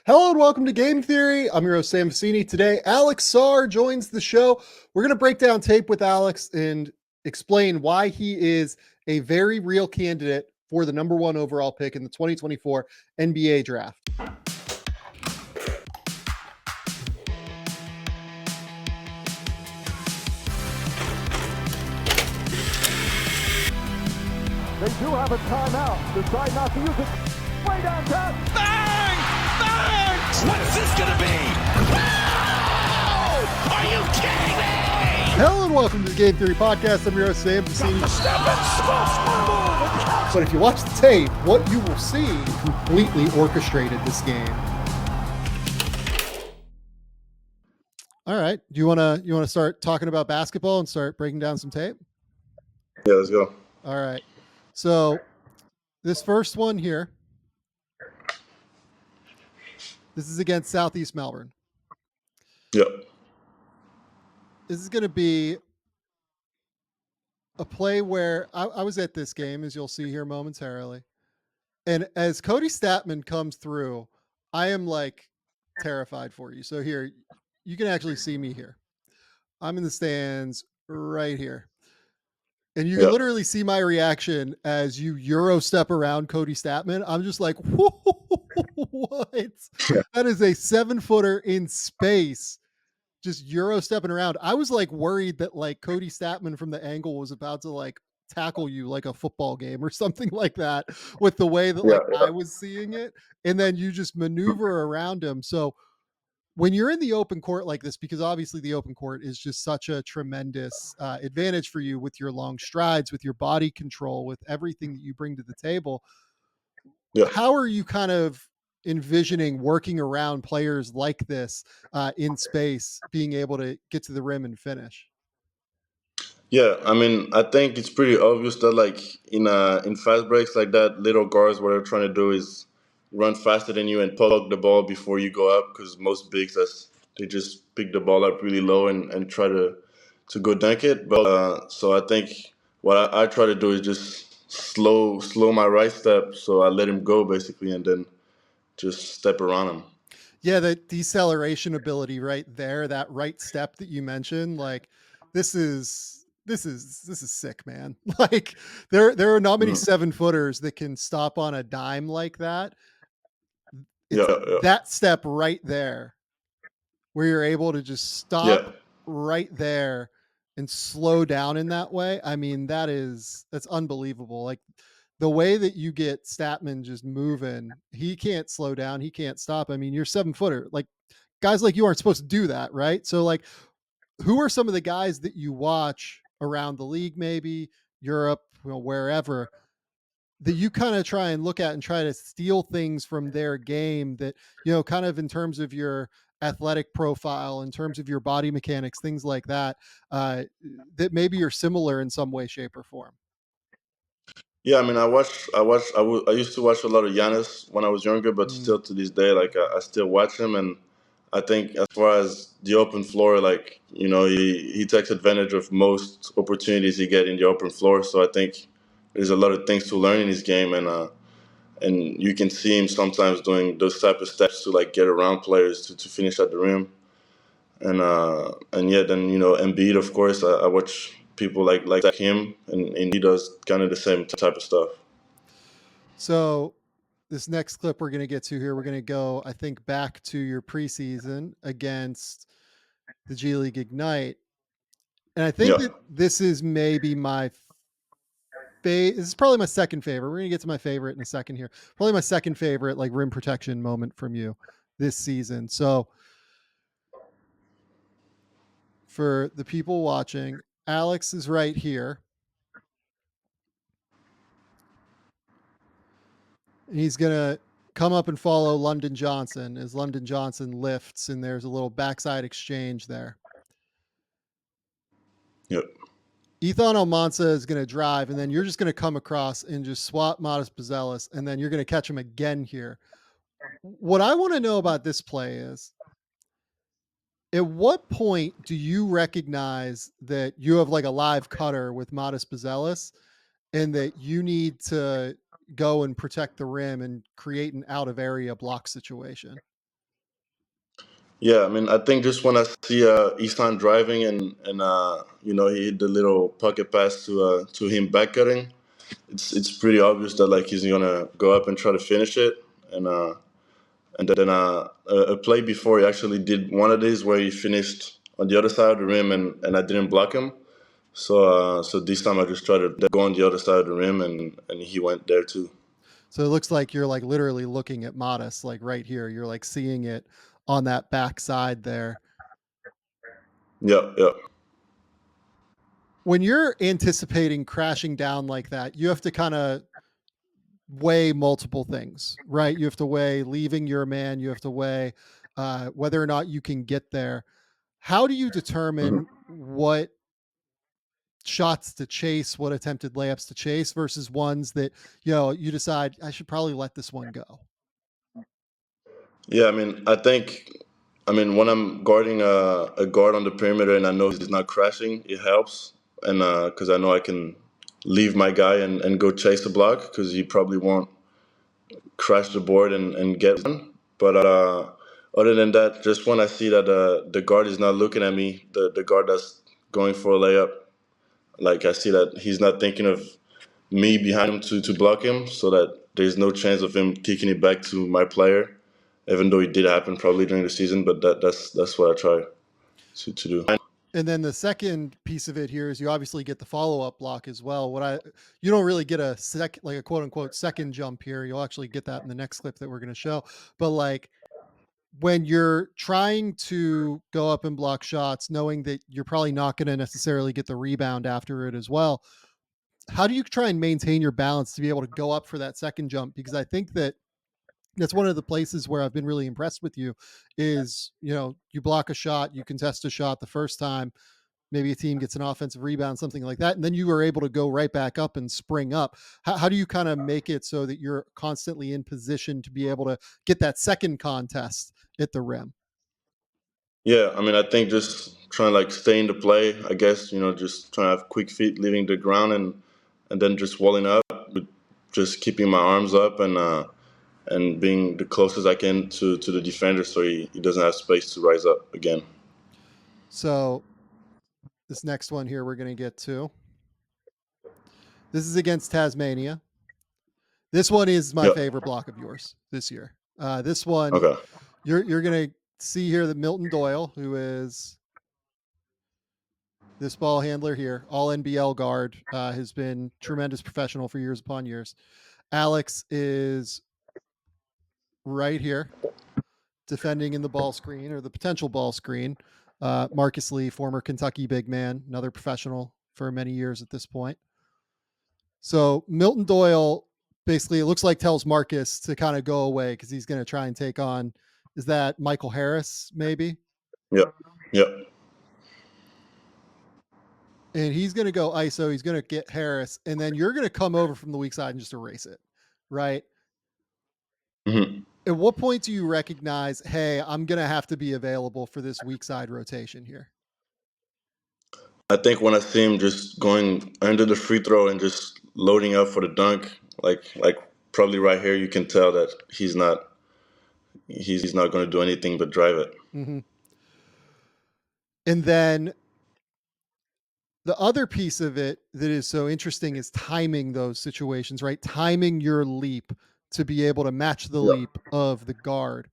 Hello and welcome to Game Theory. I'm your host, Sam Vecenie. Today, Alex Sarr joins the show. We're going to break down tape with Alex and explain why he is a very real candidate for the number one overall pick in the 2024 NBA draft. They do have a timeout. Decide not to use it. Way downtown. Bang! Bang! What's this gonna be? Wow! Are you kidding me? Hello and welcome to the Game Theory Podcast. I'm your host, Sam Vecenie. But if you watch the tape, what you will see completely orchestrated this game. All right. Do you want to start talking about basketball and start breaking down some tape? Yeah, let's go. All right. So this first one here, this is against Southeast Melbourne. Yep. This is going to be a play where I was at this game, as you'll see here momentarily. And as Cody Statman comes through, I am like terrified for you. So here, you can actually see me here. I'm in the stands right here. And you can literally see my reaction as you Euro step around Cody Statman. I'm just like, what? Yeah. That is a 7-footer in space, just Euro stepping around. I was like worried that like Cody Statman from the angle was about to like tackle you like a football game or something like that with the way that I was seeing it. And then you just maneuver around him. So when you're in the open court like this, because obviously the open court is just such a tremendous advantage for you with your long strides, with your body control, with everything that you bring to the table. Yeah. How are you kind of envisioning working around players like this in space, being able to get to the rim and finish? Yeah, I mean, I think it's pretty obvious that like in fast breaks like that, little guards, what they're trying to do is run faster than you and poke the ball before you go up, because most bigs, they just pick the ball up really low and try to go dunk it. But so I think what I try to do is just slow my right step, so I let him go basically, and then just step around him. Yeah, the deceleration ability right there, that right step that you mentioned, like this is sick, man. Like there are not many 7-footers that can stop on a dime like that. It's that step right there where you're able to just stop right there and slow down in that way. I mean, that's unbelievable. Like the way that you get Statman just moving, he can't slow down, he can't stop. I mean, you're 7-footer. Like guys like you aren't supposed to do that, right? So like who are some of the guys that you watch around the league, maybe Europe, wherever, that you kind of try and look at and try to steal things from their game that, kind of in terms of your athletic profile, in terms of your body mechanics, things like that, that maybe you're similar in some way, shape, or form? Yeah, I mean, I used to watch a lot of Giannis when I was younger, but still to this day, like I still watch him, and I think as far as the open floor, like he takes advantage of most opportunities he get in the open floor. So I think there's a lot of things to learn in his game, and you can see him sometimes doing those type of steps to like get around players to finish at the rim, and yeah, then Embiid, of course, I watch people like him, and he does kind of the same type of stuff. So this next clip we're going to get to here, we're going to go, I think, back to your preseason against the G League Ignite. And I think that this is maybe this is probably my second favorite. We're going to get to my favorite in a second here. Probably my second favorite, like rim protection moment from you this season. So for the people watching, Alex is right here. And he's going to come up and follow London Johnson as London Johnson lifts, and there's a little backside exchange there. Yep. Ethan Almanza is going to drive, and then you're just going to come across and just swap Modest Buzelis, and then you're going to catch him again here. What I want to know about this play is, at what point do you recognize that you have like a live cutter with Modest Buzelis and that you need to go and protect the rim and create an out of area block situation? Yeah, I mean, I think just when I see Isan driving and he hit the little pocket pass to him back cutting, it's pretty obvious that like he's gonna go up and try to finish it. And then a play before he actually did one of these where he finished on the other side of the rim and I didn't block him. So this time I just tried to go on the other side of the rim and he went there too. So it looks like you're like literally looking at Modest, like right here. You're like seeing it on that back side there. Yep, yep. When you're anticipating crashing down like that, you have to kind of weigh multiple things, right? You have to weigh leaving your man, you have to weigh whether or not you can get there. How do you Mhm. determine what shots to chase, what attempted layups to chase versus ones that, you decide I should probably let this one go? Yeah, I mean, I mean, when I'm guarding a guard on the perimeter and I know he's not crashing, it helps. And because I know I can leave my guy and go chase the block because he probably won't crash the board and get one. But other than that, just when I see that the guard is not looking at me, the guard that's going for a layup, like I see that he's not thinking of me behind him to block him, so that there's no chance of him kicking it back to my player, even though it did happen probably during the season. But that's what I try to do. And then the second piece of it here is you obviously get the follow up block as well. You don't really get a like a quote unquote second jump here. You'll actually get that in the next clip that we're going to show. But like when you're trying to go up and block shots, knowing that you're probably not going to necessarily get the rebound after it as well, how do you try and maintain your balance to be able to go up for that second jump? Because I think that's one of the places where I've been really impressed with you is, you block a shot, you contest a shot the first time, maybe a team gets an offensive rebound, something like that, and then you are able to go right back up and spring up. How do you kind of make it so that you're constantly in position to be able to get that second contest at the rim? Yeah, I mean, I think just trying to like stay in the play. I guess just trying to have quick feet leaving the ground and then just walling up, with just keeping my arms up and being the closest I can to the defender so he doesn't have space to rise up again. So this next one here we're going to get to. This is against Tasmania. This one is my Yep. favorite block of yours this year. This one, Okay. you're going to see here that Milton Doyle, who is this ball handler here, all NBL guard, has been tremendous professional for years upon years. Alex is right here defending in the ball screen or the potential ball screen. Marcus Lee, former Kentucky big man, another professional for many years at this point. So Milton Doyle basically, it looks like, tells Marcus to kind of go away because he's going to try and take on, is that Michael Harris maybe? Yep. Yep. And he's going to go ISO. He's going to get Harris. And then you're going to come over from the weak side and just erase it. Right. hmm At what point do you recognize, hey, I'm going to have to be available for this weak side rotation here? I think when I see him just going under the free throw and just loading up for the dunk, like probably right here, you can tell that he's not going to do anything but drive it. Mm-hmm. And then the other piece of it that is so interesting is timing those situations, right? Timing your leap to be able to match the Yep. leap of the guard.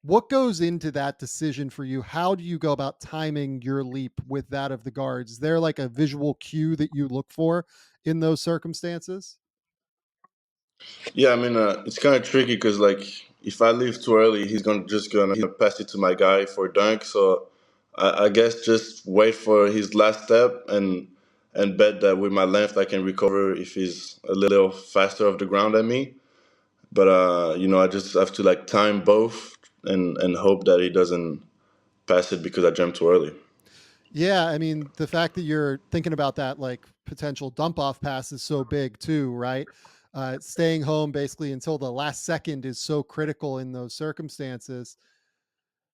What goes into that decision for you? How do you go about timing your leap with that of the guards? Is there like a visual cue that you look for in those circumstances? Yeah, I mean, it's kind of tricky because like if I leave too early, he's gonna pass it to my guy for a dunk. So I guess just wait for his last step and bet that with my length I can recover if he's a little faster off the ground than me. But I just have to like time both and hope that he doesn't pass it because I jumped too early. Yeah, I mean, the fact that you're thinking about that like potential dump off pass is so big too, right? Staying home basically until the last second is so critical in those circumstances.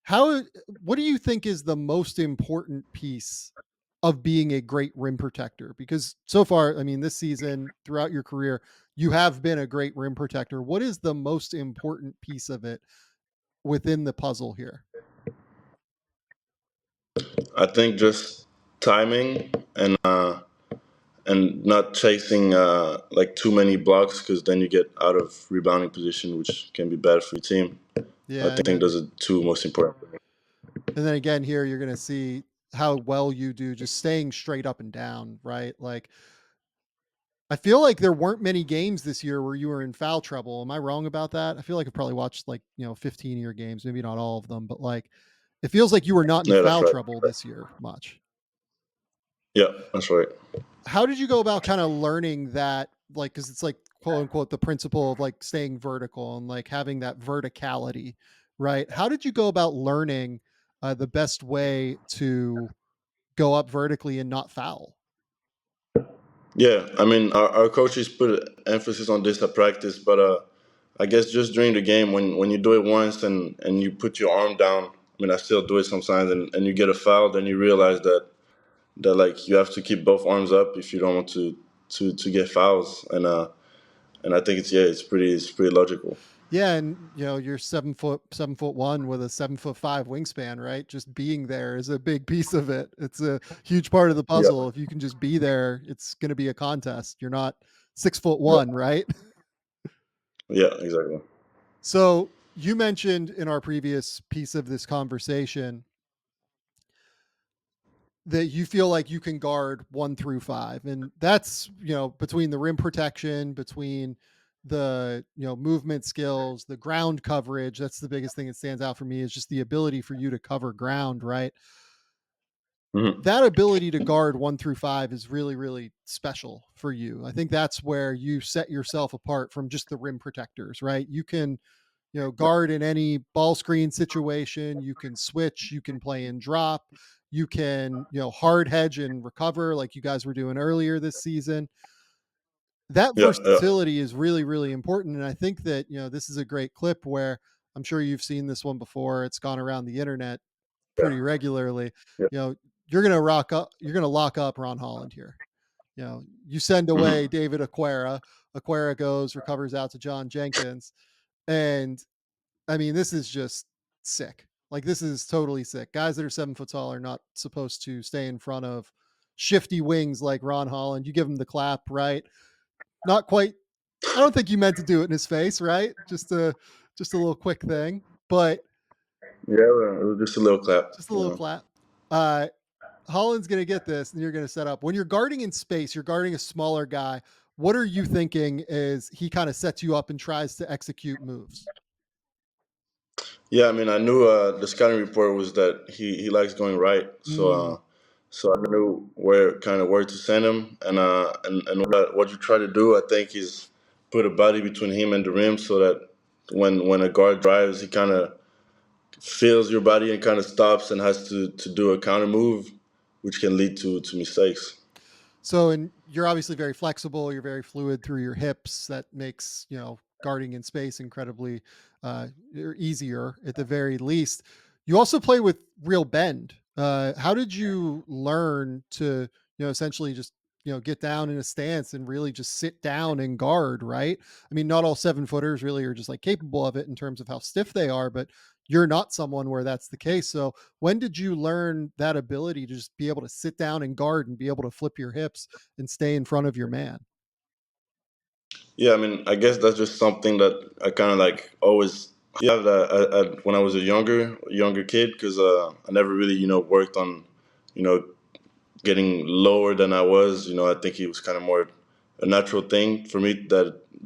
How what do you think is the most important piece of being a great rim protector? Because so far, I mean, this season, throughout your career, you have been a great rim protector. What is the most important piece of it within the puzzle here? I think just timing and not chasing like too many blocks because then you get out of rebounding position, which can be bad for your team. I Yeah, think those are two most important. and then again here you're gonna see how well you do just staying straight up and down, right? Like I feel like there weren't many games this year where you were in foul trouble. Am I wrong about that? I feel like I've probably watched like, 15 of your games, maybe not all of them, but like it feels like you were not in Yeah, that's foul right. trouble this year much. Yeah, that's right. How did you go about kind of learning that like cuz it's like quote unquote the principle of like staying vertical and like having that verticality, right? How did you go about learning the best way to go up vertically and not foul? Yeah, I mean, our coaches put emphasis on this at practice, but I guess just during the game, when you do it once and you put your arm down, I mean, I still do it sometimes, and you get a foul, then you realize that like you have to keep both arms up if you don't want to get fouls, and I think it's pretty logical. Yeah, and you're 7'1" with a 7'5" wingspan, right? Just being there is a big piece of it. It's a huge part of the Yeah, puzzle. If you can just be there, it's gonna be a contest. You're not 6'1", yeah, right? yeah, exactly. So you mentioned in our previous piece of this conversation that you feel like you can guard 1 through 5. And that's, between the rim protection, between the, movement skills, the ground coverage. That's the biggest thing that stands out for me is just the ability for you to cover ground, right? Hmm. That ability to guard 1 through 5 is really, really special for you. I think that's where you set yourself apart from just the rim protectors, right? You can, guard in any ball screen situation. You can switch, you can play and drop, you can, hard hedge and recover like you guys were doing earlier this season. That Yeah, yeah, versatility is really, really important. And I think that, this is a great clip where I'm sure you've seen this one before. It's gone around the internet pretty regularly. yeah. You know, you're gonna lock up Ron Holland here. You send away Hmm. David Aquera. Aquera goes, recovers out to John Jenkins. And I mean, this is just sick. Like this is totally sick. Guys that are 7 foot tall are not supposed to stay in front of shifty wings like Ron Holland. You give him the clap, right? Not quite. I don't think you meant to do it in his face, right? Just a little quick thing, but Yeah, well, it was just a little clap, just a little clap. Uh, Holland's gonna get this, and you're gonna set up. When you're guarding in space, you're guarding a smaller guy. What are you thinking as he kind of sets you up and tries to execute moves? Yeah, I mean, I knew the scouting report was that he likes going right, so Mm. so I knew where to send him, and what you try to do, I think, is put a body between him and the rim, so that when a guard drives, he kind of feels your body and kind of stops and has to do a counter move, which can lead to mistakes. So, and you're obviously very flexible. You're very fluid through your hips. That makes guarding in space incredibly easier at the very least. You also play with real bend. How did you learn to essentially just get down in a stance and really just sit down and guard? Right. I mean, not all 7 footers really are just like capable of it in terms of how stiff they are, but you're not someone where that's the case. So when did you learn that ability to just be able to sit down and guard and be able to flip your hips and stay in front of your man? Yeah, I mean, I guess that's just something that I kind of like always have that when I was a younger kid, because I never really worked on you know getting lower than I was. I think it was kind of more a natural thing for me.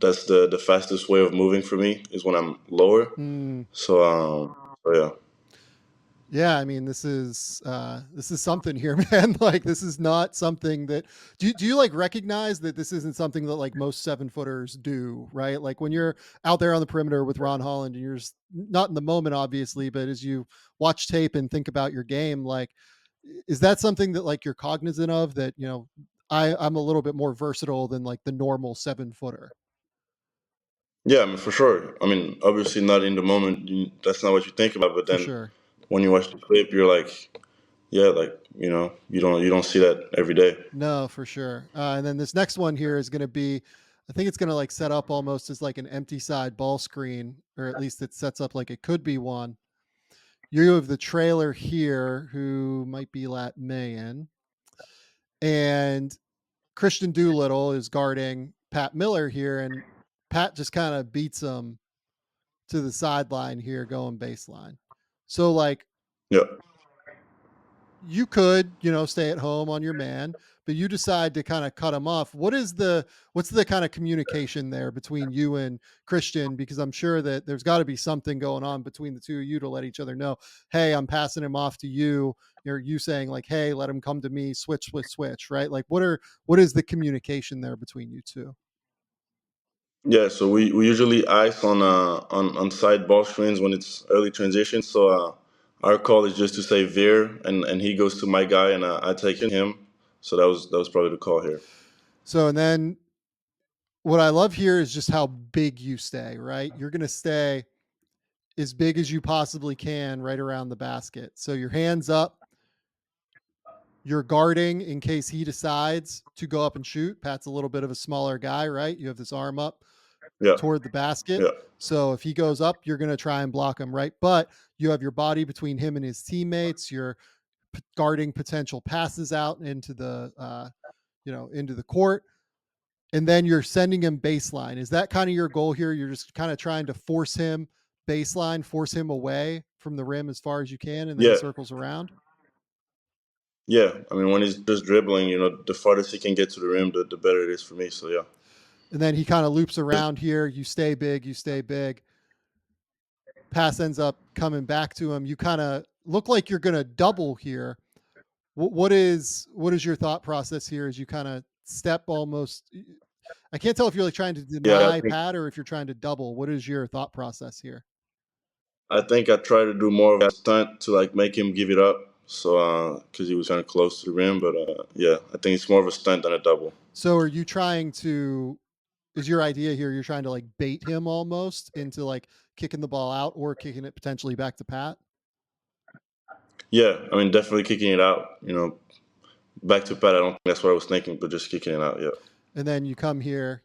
That's the fastest way of moving for me is when I'm lower. Hmm. So yeah. Yeah, I mean, this is something here, man. Like, this is not something that do you like recognize that this isn't something that like most 7 footers do, right? Like when you're out there on the perimeter with Ron Holland and you're just not in the moment, obviously, but as you watch tape and think about your game, like, is that something that like you're cognizant of that, I'm a little bit more versatile than like the normal 7 footer Yeah, I mean, for sure. I mean, obviously not in the moment. That's not what you think about. But for then sure. when you watch the clip, you're like, yeah, like you don't see that every day. No, for sure. And then this next one here is going to be, I think it's going to like set up almost as like an empty side ball screen, or at least it sets up like it could be one. You have the trailer here who might be Lat Mayan, and Christian Doolittle is guarding Pat Miller here, and Pat just kind of beats him to the sideline here going baseline. So like Yeah. you could, stay at home on your man, but you decide to kind of cut him off. What's the kind of communication there between you and Christian? Because I'm sure that there's got to be something going on between the two of you to let each other know, hey, I'm passing him off to you. You're you saying like, hey, let him come to me, switch, switch, switch, right? Like what is the communication there between you two? Yeah, so we usually ice on side ball screens when it's early transition. So our call is just to say veer, and he goes to my guy, and I take him. So that was probably the call here. So and then what I love here is just how big you stay, right? You're gonna stay as big as you possibly can right around the basket. So your hands up, you're guarding in case he decides to go up and shoot. Pat's a little bit of a smaller guy, right? You have this arm up Yeah, toward the basket. yeah, So if he goes up, you're going to try and block him, right? But you have your body between him and his teammates. You're guarding potential passes out into into the court, and then you're sending him baseline. Is that kind of your goal here? You're just kind of trying to force him baseline, force him away from the rim as far as you can, and then he yeah, circles around. yeah. I mean, when he's just dribbling, the farthest he can get to the rim, the better it is for me. So yeah, And then he kind of loops around here. You stay big, you stay big. Pass ends up coming back to him. You kind of look like you're going to double here. What is your thought process here as you kind of step almost? I can't tell if you're like trying to yeah. deny Pat or if you're trying to double. What is your thought process here? I think I try to do more of a stunt to like make him give it up. So because he was kind of close to the rim, but yeah, I think it's more of a stunt than a double. So are you trying to? Is your idea here? You're trying to like bait him almost into like kicking the ball out or kicking it potentially back to Pat? Yeah, I mean, definitely kicking it out. Back to Pat. I don't think that's what I was thinking, but just kicking it out. Yeah. And then you come here,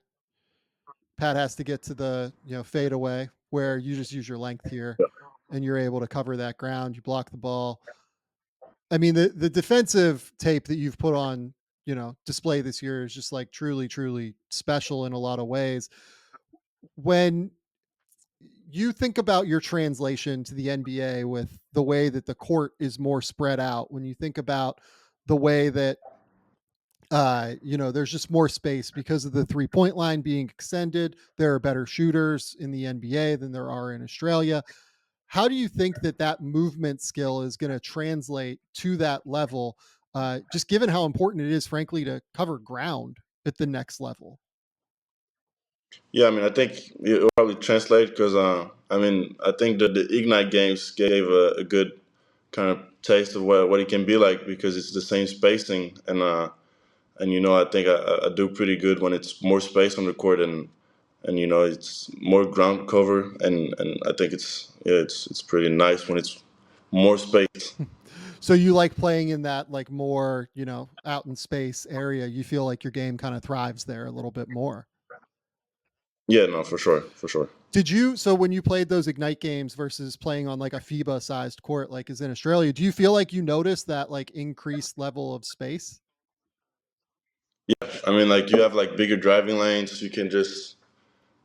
Pat has to get to the fade away where you just use your length here, and you're able to cover that ground. You block the ball. I mean, the defensive tape that you've put on display this year is just like truly truly special in a lot of ways. When you think about your translation to the NBA with the way that the court is more spread out, when you think about the way that there's just more space because of the 3-point line being extended. There are better shooters in the NBA than there are in Australia. How do you think that that movement skill is going to translate to that level? Just given how important it is, frankly, to cover ground at the next level. Yeah, I mean, I think it'll probably translate because I mean, I think that the Ignite games gave a good kind of taste of what it can be like because it's the same spacing and I think I do pretty good when it's more space on the court and it's more ground cover and I think it's pretty nice when it's more space. So you like playing in that like more, out in space area. You feel like your game kind of thrives there a little bit more. Yeah, no, for sure, for sure. So when you played those Ignite games versus playing on like a FIBA sized court like is in Australia, do you feel like you noticed that like increased level of space? Yeah, I mean, like you have like bigger driving lanes. You can just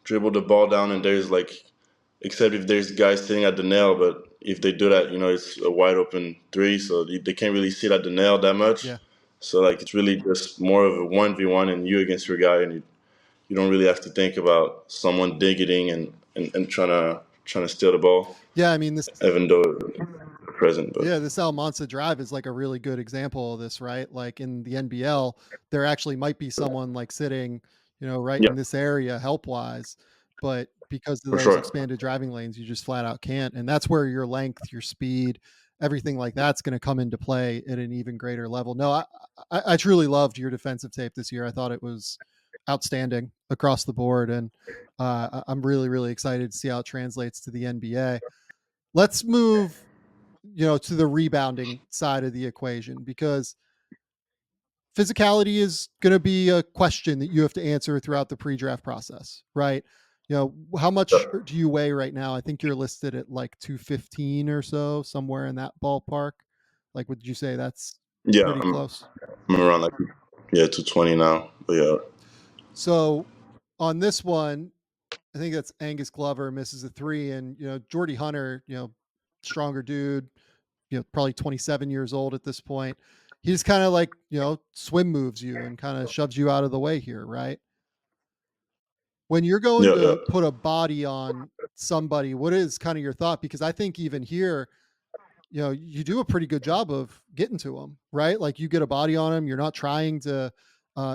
dribble the ball down, and there's like, except if there's guys sitting at the nail, but if they do that, it's a wide open three, so they can't really sit at the nail that much. Yeah. So like it's really just more of a 1v1 and you against your guy, and you don't really have to think about someone digging and trying to steal the ball, Yeah, I mean this even though they're present. But Yeah, this Almanza Drive is like a really good example of this, right? Like in the NBL, there actually might be someone like sitting, right yeah, in this area help wise, but because of for those sure. expanded driving lanes, you just flat out can't. And that's where your length, your speed, everything like that's going to come into play at an even greater level. No, I truly loved your defensive tape this year. I thought it was outstanding across the board, and I'm really really excited to see how it translates to the NBA. Let's move to the rebounding side of the equation because physicality is going to be a question that you have to answer throughout the pre-draft process, right? How Yeah, much do you weigh right now? I think you're listed at like 215 or so, somewhere in that ballpark. Like, would you say that's yeah, pretty close? I'm around like, yeah, 220 now. But yeah, So on this one, I think that's Angus Glover misses a three, and Jordy Hunter, stronger dude, probably 27 years old at this point. He just kind of like swim moves you and kind of shoves you out of the way here, right? When you're going yeah, yeah, to put a body on somebody, what is kind of your thought? Because I think even here, you do a pretty good job of getting to them, right? Like you get a body on them. You're not trying to,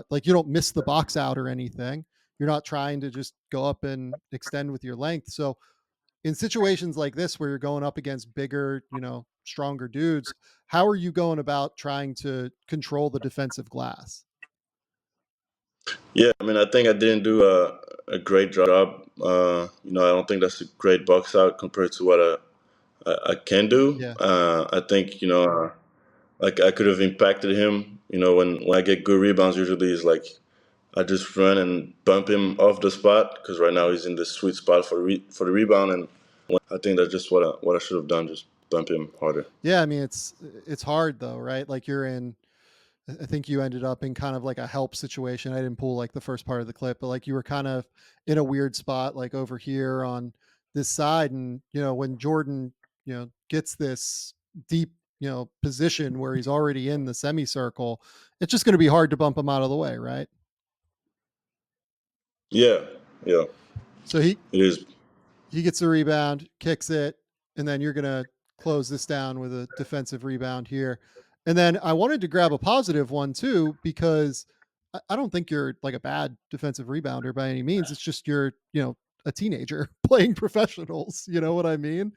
like, you don't miss the box out or anything. You're not trying to just go up and extend with your length. So in situations like this where you're going up against bigger, stronger dudes, how are you going about trying to control the defensive glass? yeah. I mean, I think I didn't do a great job. I don't think that's a great box out compared to what I can do. Yeah. I think like I could have impacted him. When I get good rebounds, usually it's like I just run and bump him off the spot because right now he's in the sweet spot for the rebound, and I think that's just what I should have done, just bump him harder. Yeah, I mean it's hard though, right? Like you're in I think you ended up in kind of like a help situation. I didn't pull like the first part of the clip, but like you were kind of in a weird spot, like over here on this side. And, when Jordan, gets this deep, position where he's already in the semicircle, it's just going to be hard to bump him out of the way. Right. Yeah, yeah, So it is. he gets a rebound, kicks it, and then you're going to close this down with a defensive rebound here. And then I wanted to grab a positive one too, because I don't think you're like a bad defensive rebounder by any means. It's just you're, a teenager playing professionals. You know what I mean?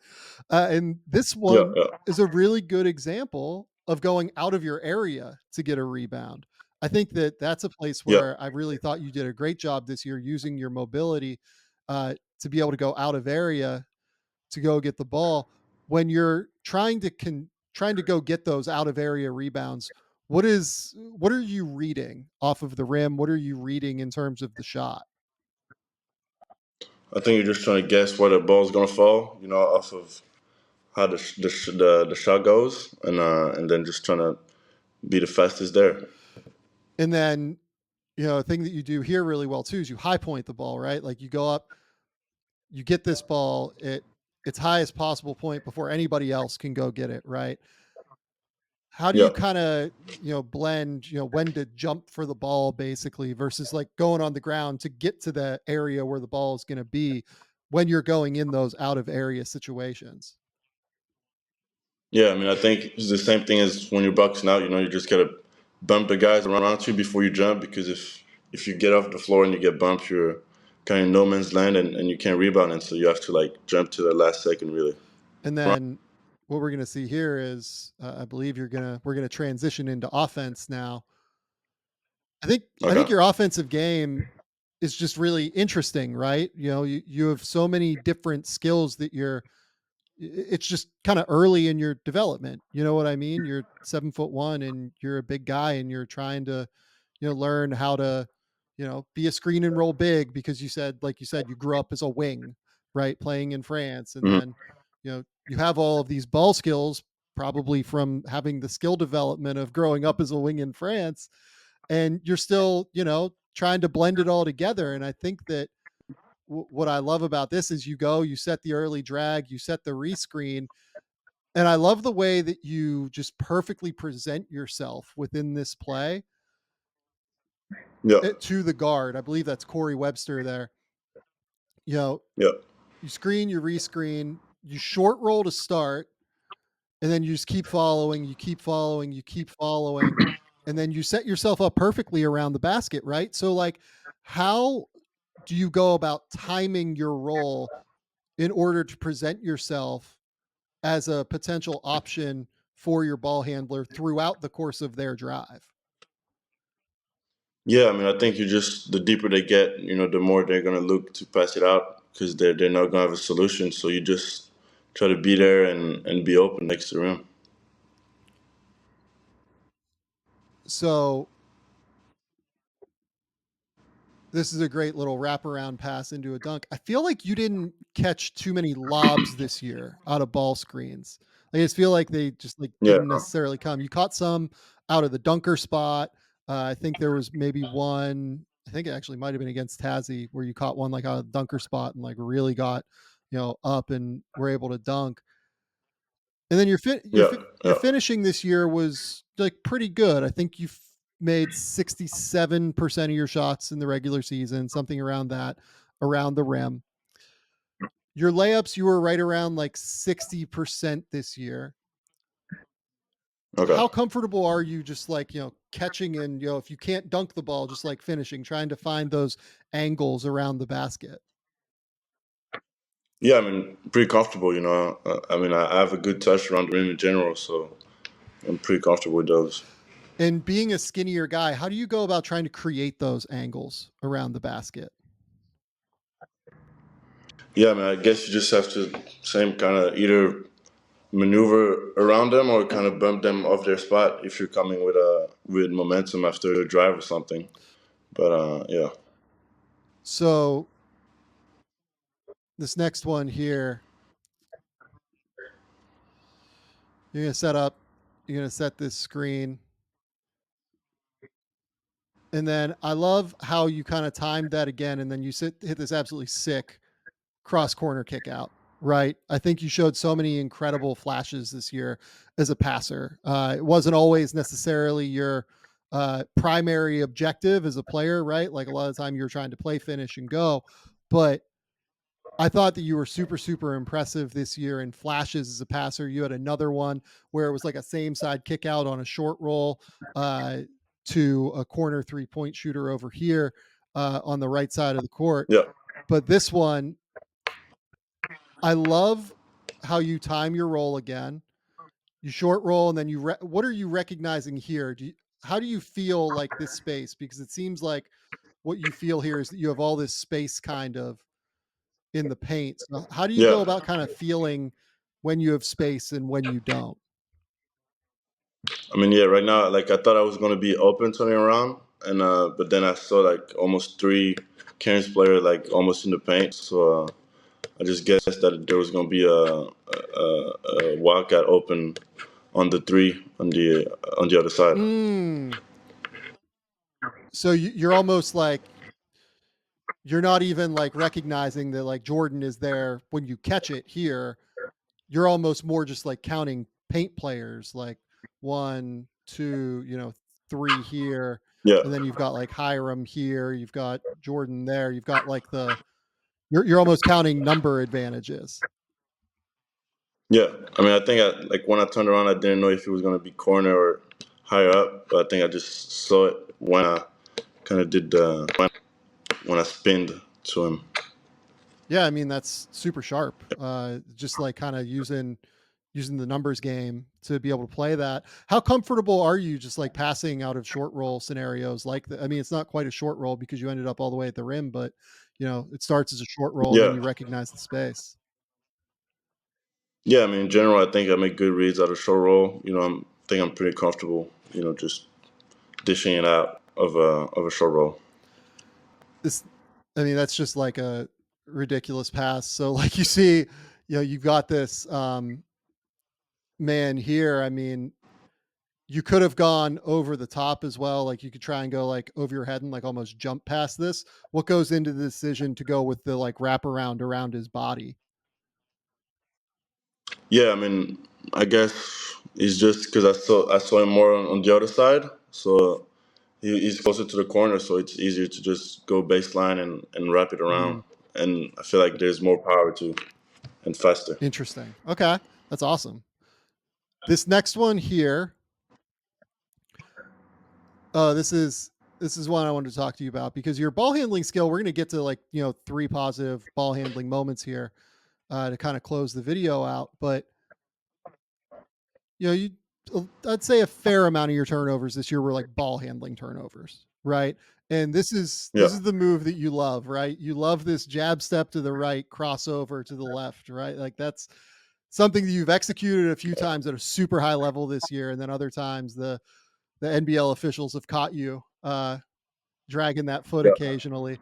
And this Yeah, one yeah, is a really good example of going out of your area to get a rebound. I think that that's a place yeah, where I really thought you did a great job this year using your mobility to be able to go out of area to go get the ball. When you're trying to go get those out of area rebounds, what are you reading off of the rim? What are you reading in terms of the shot? I think you're just trying to guess where the ball's gonna fall. Off of how the shot goes, and then just trying to be the fastest there. And then, a thing that you do here really well too is you high point the ball, right? Like you go up, you get this ball at its highest possible point before anybody else can go get it, right? How do Yeah, you kinda, blend, when to jump for the ball basically versus, like, going on the ground to get to the area where the ball is gonna be when you're going in those out of area situations? yeah. I mean, I think it's the same thing as when you're boxing out. You just gotta bump the guys around you before you jump because if you get off the floor and you get bumped, you're kind of in no man's land and you can't rebound, and so you have to like jump to the last second, really. And then what we're gonna see here is, I believe we're gonna transition into offense now. I think Okay. your offensive game is just really interesting, right? You have so many different skills that it's just kind of early in your development. You know what I mean? You're 7'1" and you're a big guy and you're trying to, learn how to, be a screen and roll big because like you said, you grew up as a wing, right? Playing in France. And Mhm. then, you have all of these ball skills probably from having the skill development of growing up as a wing in France. And you're still, trying to blend it all together. And I think that what I love about this is you set the early drag, you set the rescreen, and I love the way that you just perfectly present yourself within this play Yeah, to the guard. I believe that's Corey Webster there. You know, yeah, you screen, you rescreen, you short roll to start, and then you just keep following, you keep following, you keep following, and then you set yourself up perfectly around the basket, right? So, like, how do you go about timing your role in order to present yourself as a potential option for your ball handler throughout the course of their drive? yeah. I mean, I think you just the deeper they get, the more they're gonna look to pass it out because they're not gonna have a solution. So you just try to be there and be open next to the rim. So This is a great little wraparound pass into a dunk. I feel like you didn't catch too many lobs this year out of ball screens. I just feel like they just like Yeah, didn't necessarily come. You caught some out of the dunker spot. I think there was maybe one. I think it actually might have been against Tazzy where you caught one like out of the dunker spot and like really got up and were able to dunk. And then yeah, your yeah. finishing this year was like pretty good. I think you made 67% of your shots in the regular season, something around that, around the rim. Your layups, you were right around like 60% this year. Okay. How comfortable are you just like, catching and, if you can't dunk the ball, just like finishing, trying to find those angles around the basket? Yeah, I mean, pretty comfortable. I mean, I have a good touch around the rim in general, so I'm pretty comfortable with those. And being a skinnier guy, how do you go about trying to create those angles around the basket? Yeah, I mean, I guess you just have to same kind of either maneuver around them or kind of bump them off their spot if you're coming with momentum after a drive or something. But yeah, So this next one here, you're gonna set up, you're gonna set this screen. And then I love how you kind of timed that again, and then you hit this absolutely sick cross corner kick out. Right. I think you showed so many incredible flashes this year as a passer. It wasn't always necessarily your primary objective as a player, right? Like a lot of the time you're trying to play, finish, and go. But I thought that you were super, super impressive this year in flashes as a passer. You had another one where it was like a same side kick out on a short roll uh, to a corner 3-point shooter over here on the right side of the court. yeah, But this one, I love how you time your roll again. You short roll and then what are you recognizing here? How do you feel like this space? Because it seems like what you feel here is that you have all this space kind of in the paint. So how do you yeah. go about kind of feeling when you have space and when you don't? I mean, yeah. Right now, like I thought I was gonna be open turning around, and but then I saw like almost three Cairns player like almost in the paint. So I just guessed that there was gonna be a wildcat open on the three on the other side. Mm. So you're almost like you're not even like recognizing that like Jordan is there when you catch it here. You're almost more just like counting paint players, like 1, 2, 3 here, Yeah, and then you've got like Hiram here, you've got Jordan there, you've got like you're almost counting number advantages. yeah. I mean, I think like when I turned around, I didn't know if it was gonna be corner or higher up, but I think I just saw it when I kind of did when I spinned to him. Yeah, I mean that's super sharp. Just like kind of using the numbers game to be able to play that. How comfortable are you just like passing out of short roll scenarios like that? I mean, it's not quite a short roll because you ended up all the way at the rim, but it starts as a short roll and then Yeah, you recognize the space. yeah. I mean, in general, I think I make good reads out of short roll. I think I'm pretty comfortable. Just dishing it out of a short roll. This, I mean, that's just like a ridiculous pass. So like you see, you've got this man here. I mean, you could have gone over the top as well. Like you could try and go like over your head and like almost jump past this. What goes into the decision to go with the like wraparound around his body? Yeah, I mean, I guess it's just because I saw him more on the other side, so he's closer to the corner, so it's easier to just go baseline and wrap it around. Mm, And I feel like there's more power to and faster. interesting. Okay. That's awesome. This next one here, this is one I wanted to talk to you about because your ball handling skill, we're going to get to like, 3 positive ball handling moments here to kind of close the video out, but you I'd say a fair amount of your turnovers this year were like ball handling turnovers, right? And Yeah, this is the move that you love, right? You love this jab step to the right, crossover to the left, right? Like that's something that you've executed a few times at a super high level this year, and then other times the NBL officials have caught you dragging that foot Yeah. occasionally.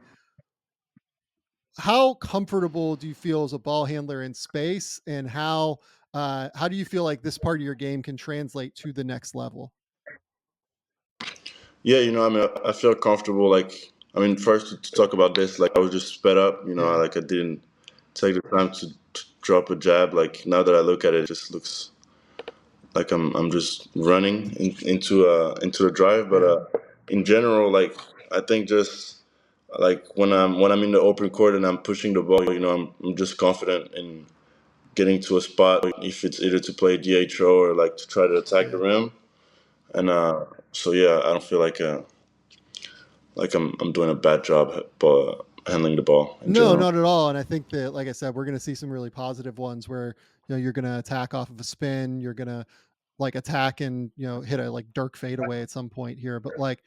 How comfortable do you feel as a ball handler in space, and how do you feel like this part of your game can translate to the next level? Yeah, I mean, I feel comfortable. Like, I mean, first to talk about this, like, I was just sped up. Yeah. Like I didn't take the time to drop a jab. Like now that I look at it, it just looks like I'm just running into a drive. But Yeah. in general, like I think just like when I'm in the open court and I'm pushing the ball, I'm just confident in getting to a spot if it's either to play DHO or like to try to attack the Yeah. rim. And so yeah, I don't feel like I'm doing a bad job handling the ball in No, general. not at all. And I think that, like I said, we're going to see some really positive ones where you're going to attack off of a spin. You're going to like attack and hit a like Dirk fadeaway at some point here. But like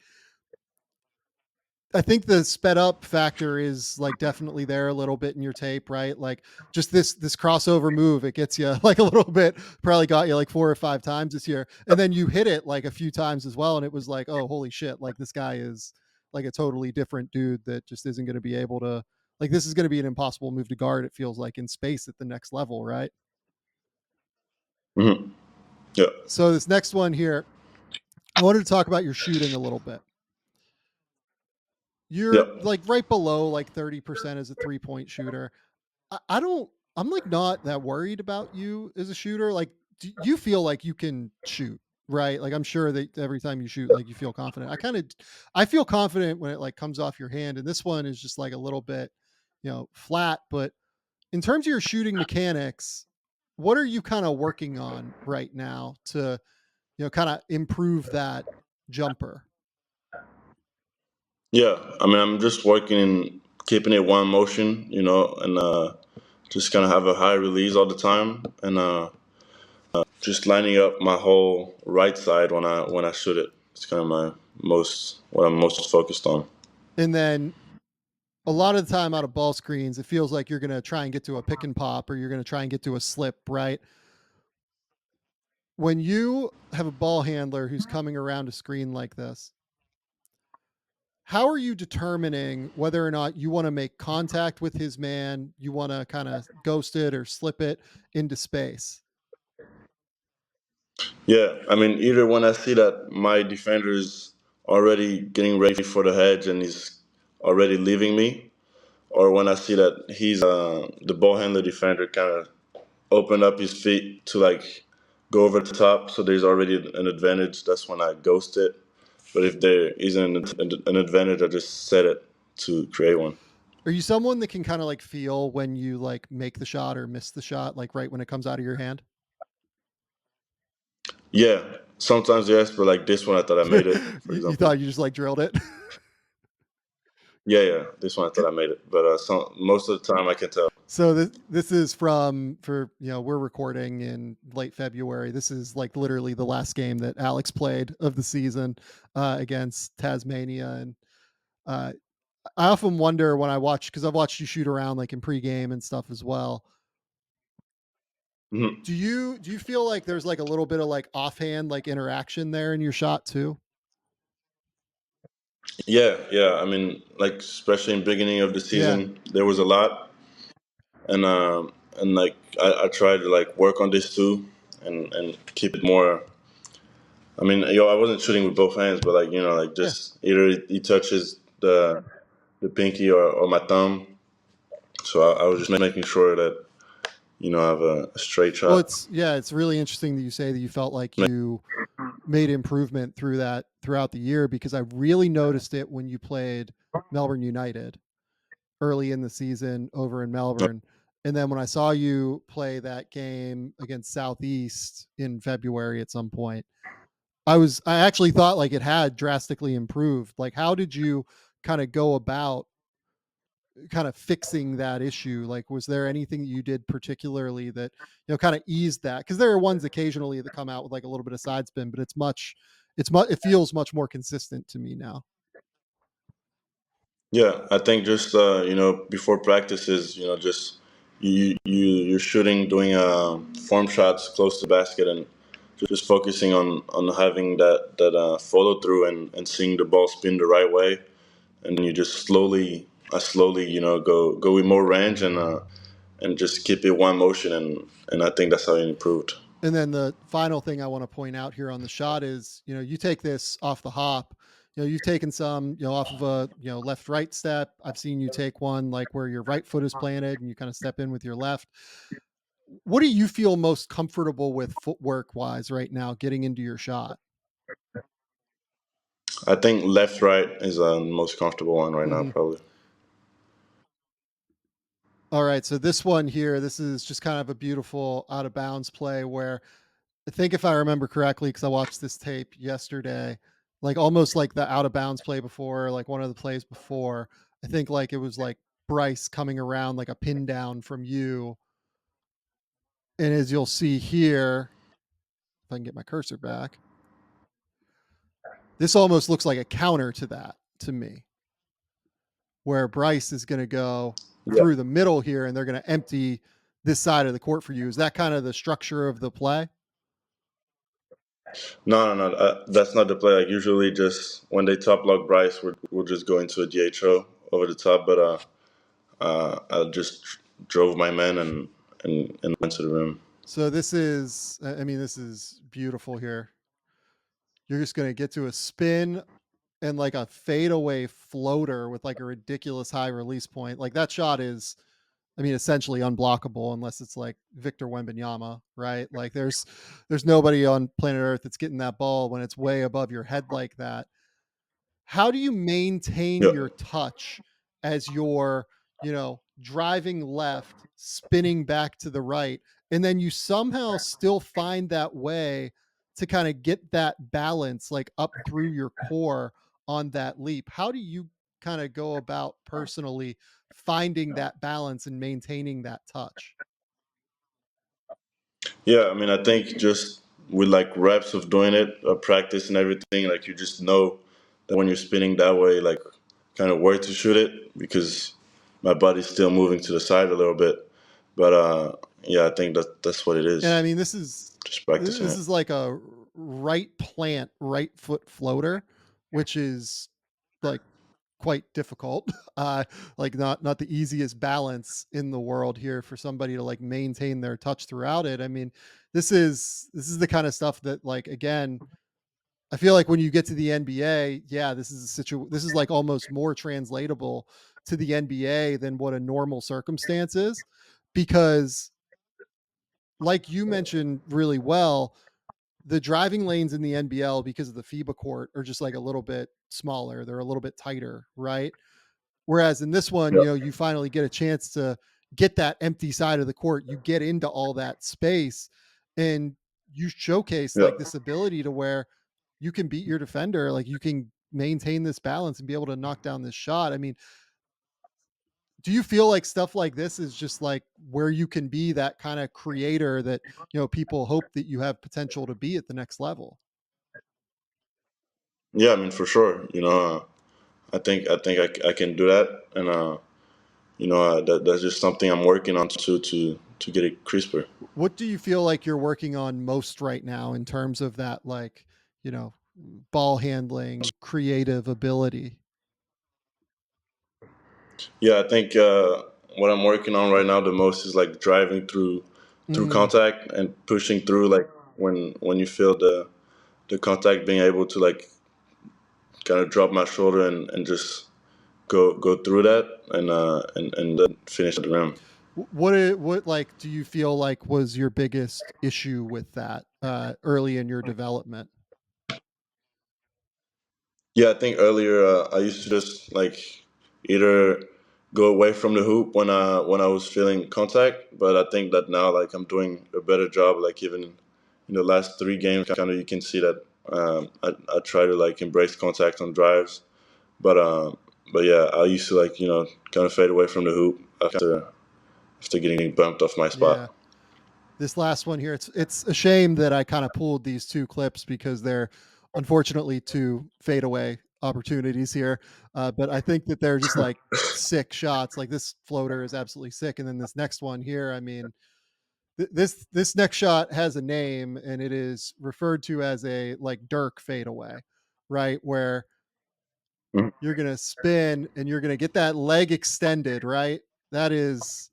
I think the sped up factor is like definitely there a little bit in your tape, right? Like just this crossover move, it gets you like a little bit, probably got you like 4 or 5 times this year. And then you hit it like a few times as well. And it was like, oh, holy shit, like this guy is like a totally different dude that just isn't going to be able to, like, this is going to be an impossible move to guard, it feels like, in space at the next level, right? Hmm. Yeah, So this next one here, I wanted to talk about your shooting a little bit. yeah, You're like right below like 30% as a 3-point shooter. I don't, I'm like not that worried about you as a shooter. Like, do you feel like you can shoot, right? Like, I'm sure that every time you shoot, like you feel confident. I feel confident when it like comes off your hand. And this one is just like a little bit, flat. But in terms of your shooting mechanics, what are you kind of working on right now to, kind of improve that jumper? yeah. I mean, I'm just working in keeping it one motion, and just kind of have a high release all the time, and just lining up my whole right side when I shoot it. It's kind of my most what I'm most focused on. And then a lot of the time out of ball screens, it feels like you're going to try and get to a pick and pop, or you're going to try and get to a slip, right? When you have a ball handler who's coming around a screen like this, how are you determining whether or not you want to make contact with his man, you want to kind of ghost it or slip it into space? Yeah, I mean, either when I see that my defender is already getting ready for the hedge and he's already leaving me, or when I see that he's the ball handler defender kind of opened up his feet to like go over the top, so there's already an advantage. That's when I ghost it. But if there isn't an advantage, I just set it to create one. Are you someone that can kind of like feel when you like make the shot or miss the shot, like right when it comes out of your hand? Yeah, sometimes yes, but like this one, I thought I made it, for You example. thought you just like drilled it? Yeah, yeah, this one I thought I made it, but most of the time I can tell. So this is from, for we're recording in late February. This is like literally the last game that Alex played of the season against Tasmania, and uh, I often wonder when I watch, because I've watched you shoot around like in pregame and stuff as well. Mhm. Do you feel like there's like a little bit of like offhand like interaction there in your shot too? Yeah, yeah. I mean, like especially in beginning of the Yeah, season, there was a lot, and like I tried to like work on this too, and keep it more. I mean, I wasn't shooting with both hands, but like like yeah. just either he touches the pinky or my thumb. So I was just making sure that I have a straight Well, shot. it's really interesting that you say that you felt like you made improvement throughout the year, because I really noticed it when you played Melbourne United early in the season over in Melbourne. And then when I saw you play that game against Southeast in February at some point, I actually thought like it had drastically improved. Like, how did you kind of go about kind of fixing that issue? Like, was there anything that you did particularly that, kind of eased that? Because there are ones occasionally that come out with like a little bit of side spin, but it feels much more consistent to me now. Yeah, I think just before practices, just you're shooting, doing form shots close to basket, and just focusing on having that follow through and seeing the ball spin the right way. and you just slowly, go with more range and just keep it one motion, and I think that's how he improved. And then the final thing I want to point out here on the shot is, you take this off the hop. You've taken some, off of a, left right step. I've seen you take one like where your right foot is planted and you kind of step in with your left. What do you feel most comfortable with footwork wise right now getting into your shot? I think left right is the most comfortable one right now, Mhm. probably. All right. So this one here, this is just kind of a beautiful out of bounds play where I think if I remember correctly, because I watched this tape yesterday, like almost like the out of bounds play before, like one of the plays before, I think like it was like Bryce coming around like a pin down from you. And as you'll see here, if I can get my cursor back, this almost looks like a counter to that to me, where Bryce is going to go Yeah. through the middle here and they're going to empty this side of the court for you. Is that kind of the structure of the play? No. That's not the play. Like usually, just when they top lock Bryce, we'll just go into a DHO over the top. But I just drove my man and went to the rim. So this is, I mean, this is beautiful here. You're just going to get to a spin and like a fadeaway floater with like a ridiculous high release point. Like that shot is, I mean, essentially unblockable unless it's like Victor Wembanyama, right? Like there's nobody on planet Earth that's getting that ball when it's way above your head like that. How do you maintain Yeah. your touch as you're, driving left, spinning back to the right, and then you somehow still find that way to kind of get that balance like up through your core on that leap? How do you kind of go about personally finding that balance and maintaining that touch? Yeah, I mean, I think just with like reps of doing it, practice and everything, like you just know that when you're spinning that way, like kind of where to shoot it because my body's still moving to the side a little bit. But yeah, I think that's what it And I is. mean, this is Just practicing this it. is like a right plant, right foot floater, which is like quite difficult. Like not the easiest balance in the world here for somebody to like maintain their touch throughout it. I mean, this is the kind of stuff that like again, I feel like when you get to the NBA, yeah, this is like almost more translatable to the NBA than what a normal circumstance is because like you mentioned really well, the driving lanes in the NBL because of the FIBA court are just like a little bit smaller. They're a little bit tighter, right? Whereas in this one, Yeah, you finally get a chance to get that empty side of the court. You get into all that space and you showcase yeah, like this ability to where you can beat your defender, like you can maintain this balance and be able to knock down this shot. I mean, do you feel like stuff like this is just like where you can be that kind of creator that, people hope that you have potential to be at the next level? yeah. I mean, for sure. I think I can do that, and that's just something I'm working on to get it crisper. What do you feel like you're working on most right now in terms of that, like, you know, ball handling, creative ability? Yeah, I think what I'm working on right now the most is like driving through Mm, contact and pushing through like when you feel the contact, being able to like kind of drop my shoulder and just go through that and then finish at the rim. what like do you feel like was your biggest issue with that early in your development? Yeah, I think earlier I used to just like either go away from the hoop when I was feeling contact, but I think that now like I'm doing a better job. Like even in the last three games, kind of you can see that I try to like embrace contact on drives, but but yeah, I used to like kind of fade away from the hoop after getting bumped off my spot. Yeah. This last one here, it's a shame that I kind of pulled these two clips because they're unfortunately two fadeaway opportunities here. But I think that they're just like sick shots. Like this floater is absolutely sick, and then this next one here. I mean, this next shot has a name, and it is referred to as a like Dirk fadeaway, right? Where Mhm. You're gonna spin and you're gonna get that leg extended, right? That is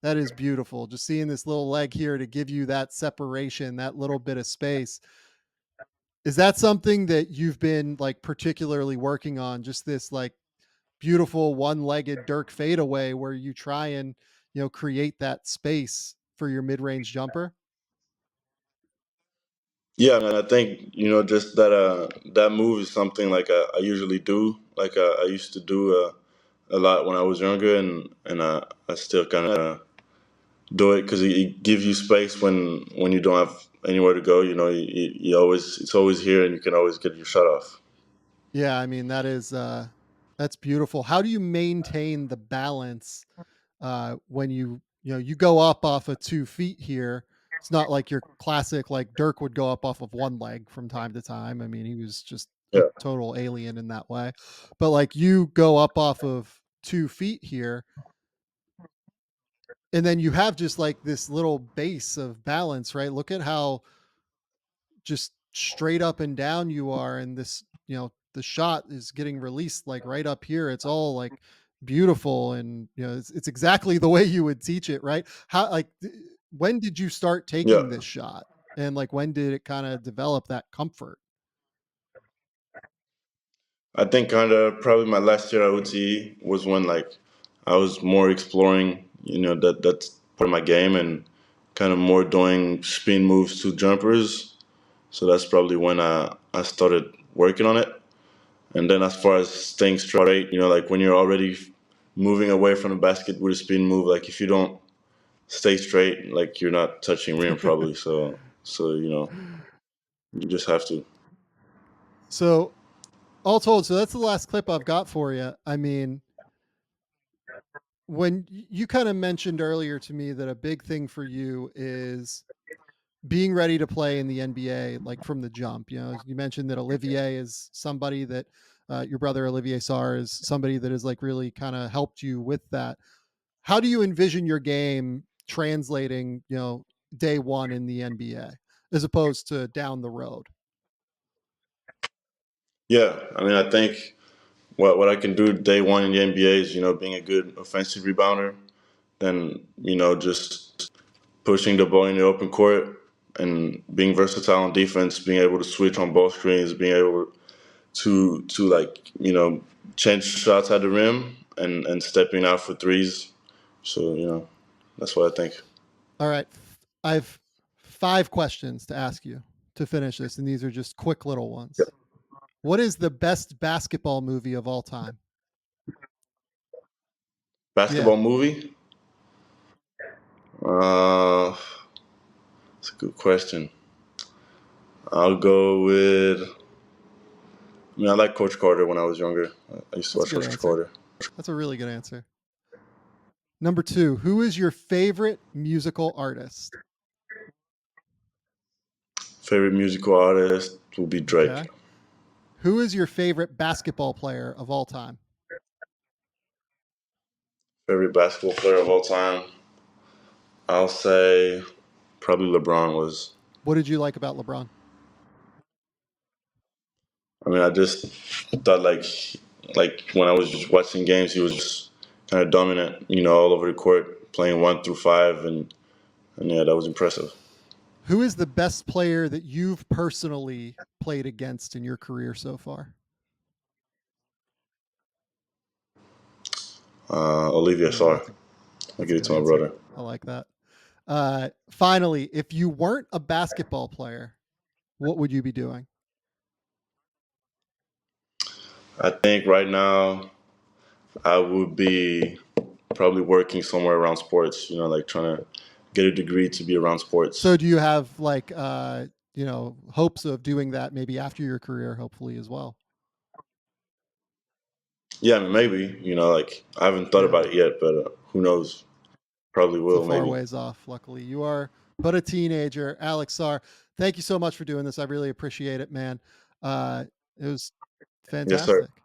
that is beautiful. Just seeing this little leg here to give you that separation, that little bit of space. Is that something that you've been like particularly working on? Just this like beautiful one-legged Dirk fadeaway where you try and, create that space for your mid-range jumper? Yeah, and I think just that move is something like I usually do. Like I used to do a lot when I was younger, and I still kind of do it because it gives you space when you don't have anywhere to go. You always it's always here, and you can always get your shot off. Yeah, I mean that's beautiful. How do you maintain the balance when you go up off of 2 feet here? It's not like your classic like Dirk would go up off of one leg from time to time. I mean, he was just a Yeah, total alien in that way. But like you go up off of 2 feet here, and then you have just like this little base of balance, right? Look at how just straight up and down you are, and this, the shot is getting released like right up here. It's all like beautiful, and it's exactly the way you would teach it, right? How like when did you start yeah. taking this shot? And like when did it kind of develop that comfort? I think kind of probably my last year at OTE was when like I was more exploring. That's part of my game, and kind of more doing spin moves to jumpers. So that's probably when I started working on it. And then as far as staying straight, like when you're already moving away from the basket with a spin move, like if you don't stay straight, like you're not touching rim probably. So you just have to. So all told, so that's the last clip I've got for you. I mean, when you kind of mentioned earlier to me that a big thing for you is being ready to play in the NBA, like from the jump. You mentioned that Olivier is somebody that your brother Olivier Sarr is somebody that has like really kind of helped you with that. How do you envision your game translating, day one in the NBA as opposed to down the road? Yeah, I mean, I think what I can do day one in the NBA is being a good offensive rebounder, then just pushing the ball in the open court and being versatile on defense, being able to switch on ball screens, being able to like change shots at the rim and stepping out for threes. So that's what I think. All right. I've 5 questions to ask you to finish this, and these are just quick little Yeah. ones. What is the best basketball movie of all time? Yeah. Basketball movie? Uh, that's a good question. I'll go with. I mean, I like Coach Carter when I was younger. I used to That's a watch good Coach answer. Carter. That's a really good answer. Number 2, who is your favorite musical artist? Favorite musical artist will be Okay. Drake. Who is your favorite basketball player of all time? Favorite basketball player of all time? I'll say probably LeBron was. What did you like about LeBron? I mean, I just thought like when I was just watching games, he was just kind of dominant, all over the court, playing 1 through 5, and yeah, that was impressive. Who is the best player that you've personally played against in your career so far? Olivia Sarr. That's a I'll that's a give it good to my answer. brother. I like that. Finally, if you weren't a basketball player, what would you be doing? I think right now I would be probably working somewhere around sports, like trying to get a degree to be around So sports. do you have like hopes of doing that maybe after your career, hopefully as well? Yeah, I mean, maybe, like I haven't thought Yeah. about it yet, but who knows? Probably It's a will, far maybe. ways off, luckily. You are but a teenager. Alex Sarr, thank you so much for doing this. I really appreciate it, man. Uh, it was Yes, sir. fantastic.